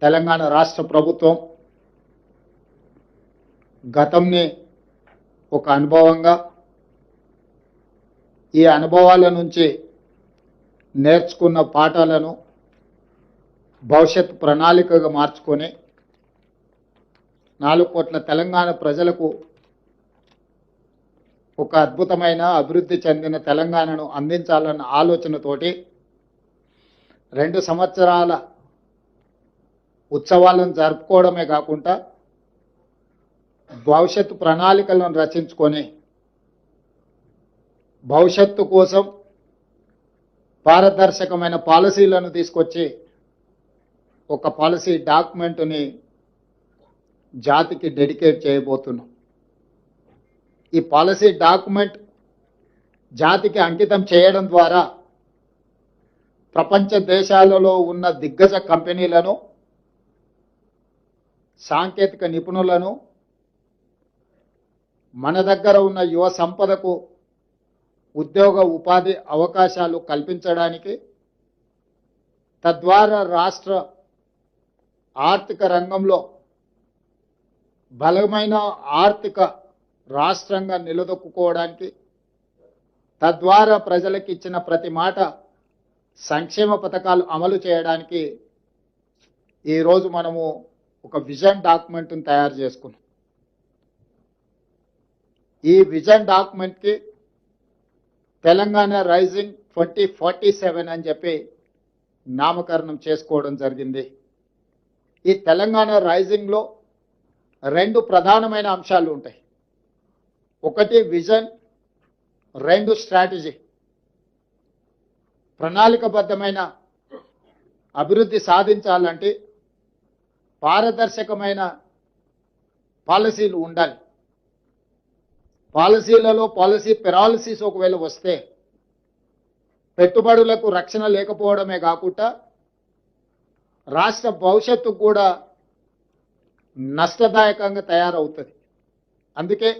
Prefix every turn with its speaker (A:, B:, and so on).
A: తెలంగాణ రాష్ట్ర ప్రభుత్వం గతంని ఒక అనుభవంగా, ఈ అనుభవాల నుంచి నేర్చుకున్న పాఠాలను భవిష్యత్ ప్రణాళికగా మార్చుకొని 4 కోట్ల తెలంగాణ ప్రజలకు ఒక అద్భుతమైన అభివృద్ధి చెందిన తెలంగాణను అందించాలన్న ఆలోచనతోటి 2 సంవత్సరాల ఉత్సవాలను జరుపుకోవడమే కాకుండా భవిష్యత్తు ప్రణాళికలను రచించుకొని భవిష్యత్తు కోసం పారదర్శకమైన పాలసీలను తీసుకొచ్చి ఒక పాలసీ డాక్యుమెంట్ని జాతికి డెడికేట్ చేయబోతున్నాం. ఈ పాలసీ డాక్యుమెంట్ జాతికి అంకితం చేయడం ద్వారా ప్రపంచ దేశాలలో ఉన్న దిగ్గజ కంపెనీలను, సాంకేతిక నిపుణులను, మన దగ్గర ఉన్న యువ సంపదకు ఉద్యోగ ఉపాధి అవకాశాలు కల్పించడానికి, తద్వారా రాష్ట్ర ఆర్థిక రంగంలో బలమైన ఆర్థిక రాష్ట్రంగా నిలదొక్కుకోవడానికి, తద్వారా ప్రజలకు ఇచ్చిన ప్రతి మాట సంక్షేమ పథకాలు అమలు చేయడానికి ఈరోజు మనము ఒక విజన్ డాక్యుమెంట్ని తయారు చేసుకున్నాం. ఈ విజన్ డాక్యుమెంట్కి తెలంగాణ రైజింగ్ 2047 అని చెప్పి నామకరణం చేసుకోవడం జరిగింది. ఈ తెలంగాణ రైజింగ్లో 2 ప్రధానమైన అంశాలు ఉంటాయి. ఒకటి విజన్, 2 స్ట్రాటజీ. ప్రణాళికబద్ధమైన అభివృద్ధి సాధించాలంటే పారదర్శకమైన పాలసీలు ఉండాలి. పాలసీలలో పాలసీ పెరాలసిస్ ఒకవేళ వస్తే పెట్టుబడులకు రక్షణ లేకపోవడమే కాకుండా రాష్ట్ర భవిష్యత్తు కూడా నష్టదాయకంగా తయారవుతుంది. అందుకే